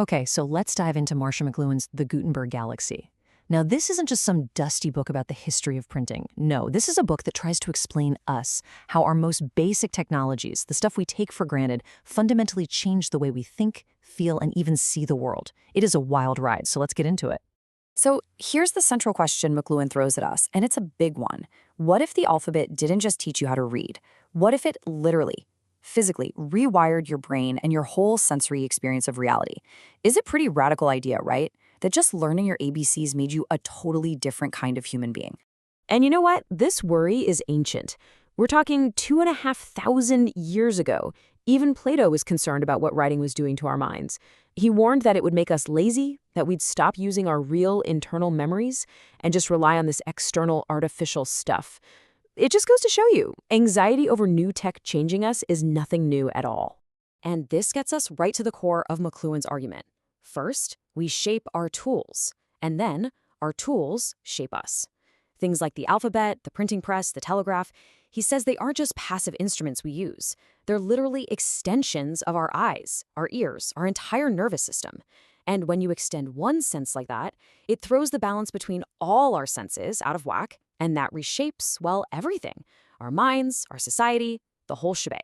Okay, so let's dive into Marcia McLuhan's The Gutenberg Galaxy. Now, this isn't just some dusty book about the history of printing. No, this is a book that tries to explain us, how our most basic technologies, the stuff we take for granted, fundamentally change the way we think, feel, and even see the world. It is a wild ride, so let's get into it. So here's the central question McLuhan throws at us, and it's a big one. What if the alphabet didn't just teach you how to read? What if it literally, physically rewired your brain and your whole sensory experience of reality? Is a pretty radical idea, right? That just learning your ABCs made you a totally different kind of human being. And you know what? This worry is ancient. We're talking 2,500 years ago. Even Plato was concerned about what writing was doing to our minds. He warned that it would make us lazy, that we'd stop using our real internal memories and just rely on this external artificial stuff. It just goes to show you, anxiety over new tech changing us is nothing new at all. And this gets us right to the core of McLuhan's argument. First, we shape our tools, and then our tools shape us. Things like the alphabet, the printing press, the telegraph, he says they aren't just passive instruments we use. They're literally extensions of our eyes, our ears, our entire nervous system. And when you extend one sense like that, it throws the balance between all our senses out of whack, and that reshapes, well, everything. Our minds, our society, the whole shebang.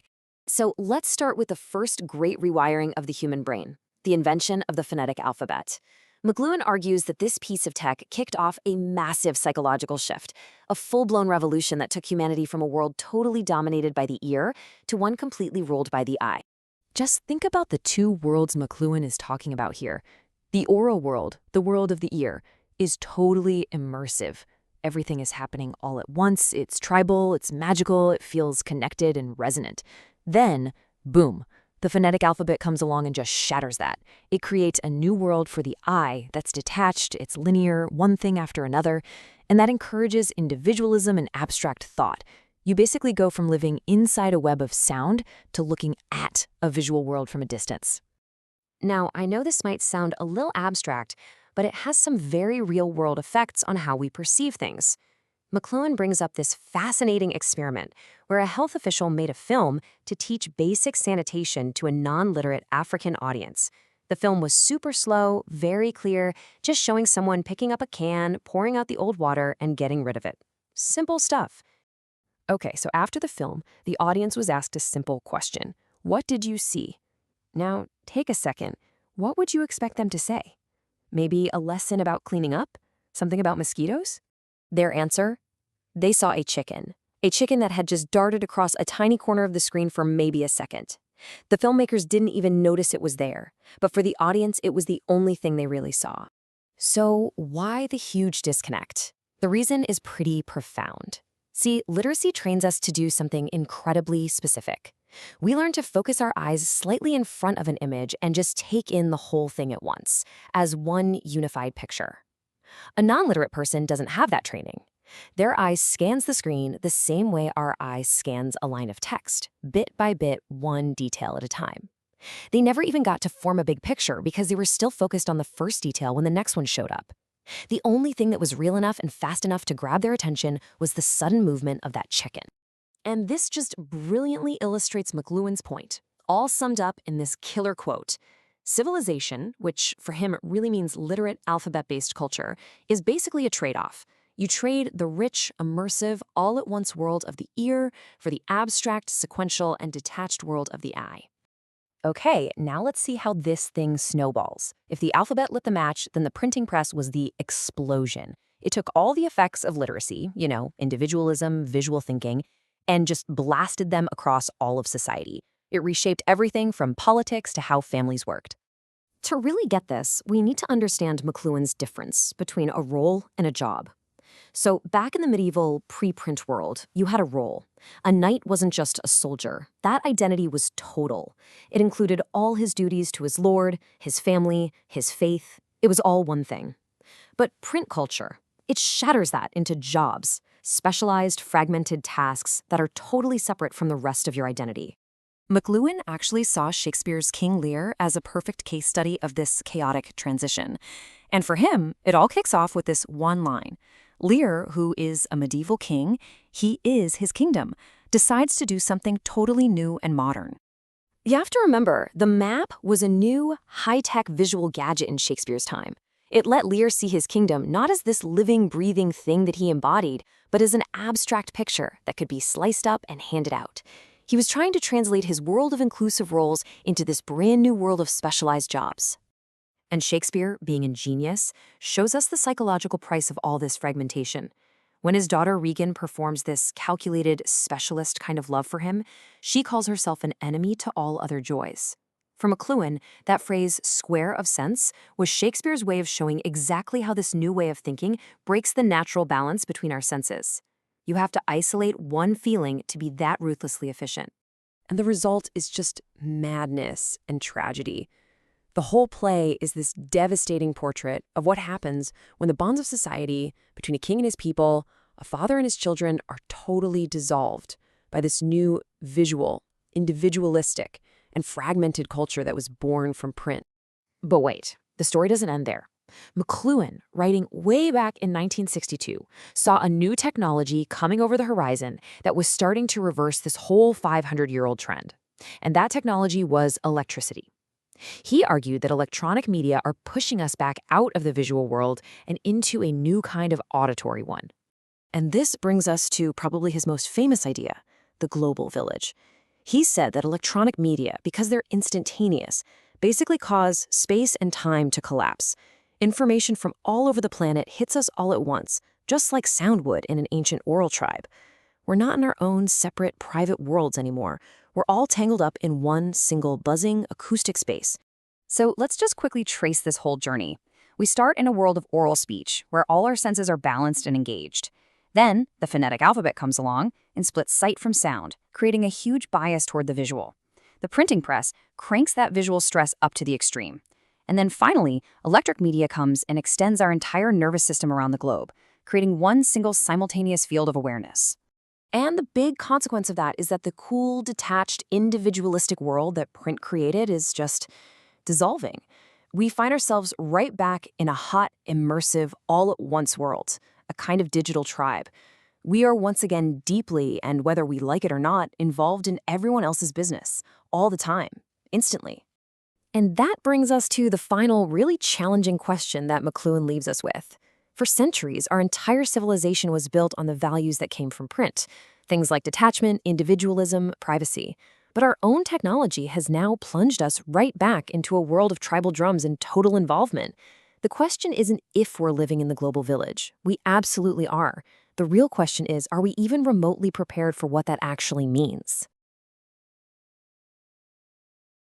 So let's start with the first great rewiring of the human brain, the invention of the phonetic alphabet. McLuhan argues that this piece of tech kicked off a massive psychological shift, a full-blown revolution that took humanity from a world totally dominated by the ear to one completely ruled by the eye. Just think about the two worlds McLuhan is talking about here. The oral world, the world of the ear, is totally immersive. Everything is happening all at once. It's tribal, it's magical, it feels connected and resonant. Then, boom. The phonetic alphabet comes along and just shatters that. It creates a new world for the eye that's detached, it's linear, one thing after another, and that encourages individualism and abstract thought. You basically go from living inside a web of sound to looking at a visual world from a distance. Now, I know this might sound a little abstract, but it has some very real-world effects on how we perceive things. McLuhan brings up this fascinating experiment where a health official made a film to teach basic sanitation to a non-literate African audience. The film was super slow, very clear, just showing someone picking up a can, pouring out the old water, and getting rid of it. Simple stuff. Okay, so after the film, the audience was asked a simple question. What did you see? Now, take a second. What would you expect them to say? Maybe a lesson about cleaning up? Something about mosquitoes? Their answer? They saw a chicken that had just darted across a tiny corner of the screen for maybe a second. The filmmakers didn't even notice it was there, but for the audience, it was the only thing they really saw. So why the huge disconnect? The reason is pretty profound. See, literacy trains us to do something incredibly specific. We learn to focus our eyes slightly in front of an image and just take in the whole thing at once, as one unified picture. A non-literate person doesn't have that training. Their eye scans the screen the same way our eye scans a line of text, bit by bit, one detail at a time. They never even got to form a big picture because they were still focused on the first detail when the next one showed up. The only thing that was real enough and fast enough to grab their attention was the sudden movement of that chicken. And this just brilliantly illustrates McLuhan's point, all summed up in this killer quote. Civilization, which for him really means literate, alphabet-based culture, is basically a trade-off. You trade the rich, immersive, all-at-once world of the ear for the abstract, sequential, and detached world of the eye. Okay, now let's see how this thing snowballs. If the alphabet lit the match, then the printing press was the explosion. It took all the effects of literacy, individualism, visual thinking, and just blasted them across all of society. It reshaped everything from politics to how families worked. To really get this, we need to understand McLuhan's difference between a role and a job. So back in the medieval pre-print world, you had a role. A knight wasn't just a soldier. That identity was total. It included all his duties to his lord, his family, his faith. It was all one thing. But print culture, it shatters that into jobs, specialized, fragmented tasks that are totally separate from the rest of your identity. McLuhan actually saw Shakespeare's King Lear as a perfect case study of this chaotic transition. And for him, it all kicks off with this one line. Lear, who is a medieval king, he is his kingdom, decides to do something totally new and modern. You have to remember, the map was a new, high-tech visual gadget in Shakespeare's time. It let Lear see his kingdom not as this living, breathing thing that he embodied, but as an abstract picture that could be sliced up and handed out. He was trying to translate his world of inclusive roles into this brand new world of specialized jobs. And Shakespeare, being ingenious, shows us the psychological price of all this fragmentation. When his daughter Regan performs this calculated, specialist kind of love for him, she calls herself an enemy to all other joys. For McLuhan, that phrase, square of sense, was Shakespeare's way of showing exactly how this new way of thinking breaks the natural balance between our senses. You have to isolate one feeling to be that ruthlessly efficient. And the result is just madness and tragedy. The whole play is this devastating portrait of what happens when the bonds of society between a king and his people, a father and his children, are totally dissolved by this new visual, individualistic, and fragmented culture that was born from print. But wait, the story doesn't end there. McLuhan, writing way back in 1962, saw a new technology coming over the horizon that was starting to reverse this whole 500-year-old trend. And that technology was electricity. He argued that electronic media are pushing us back out of the visual world and into a new kind of auditory one. And this brings us to probably his most famous idea, the global village. He said that electronic media, because they're instantaneous, basically cause space and time to collapse. Information from all over the planet hits us all at once, just like sound would in an ancient oral tribe. We're not in our own separate private worlds anymore. We're all tangled up in one single buzzing acoustic space. So let's just quickly trace this whole journey. We start in a world of oral speech, where all our senses are balanced and engaged. Then, the phonetic alphabet comes along and splits sight from sound, creating a huge bias toward the visual. The printing press cranks that visual stress up to the extreme. And then finally, electric media comes and extends our entire nervous system around the globe, creating one single simultaneous field of awareness. And the big consequence of that is that the cool, detached, individualistic world that print created is just dissolving. We find ourselves right back in a hot, immersive, all-at-once world, a kind of digital tribe. We are once again deeply, and whether we like it or not, involved in everyone else's business, all the time, instantly. And that brings us to the final, really challenging question that McLuhan leaves us with. For centuries, our entire civilization was built on the values that came from print, things like detachment, individualism, privacy. But our own technology has now plunged us right back into a world of tribal drums and total involvement. The question isn't if we're living in the global village. We absolutely are. The real question is, are we even remotely prepared for what that actually means?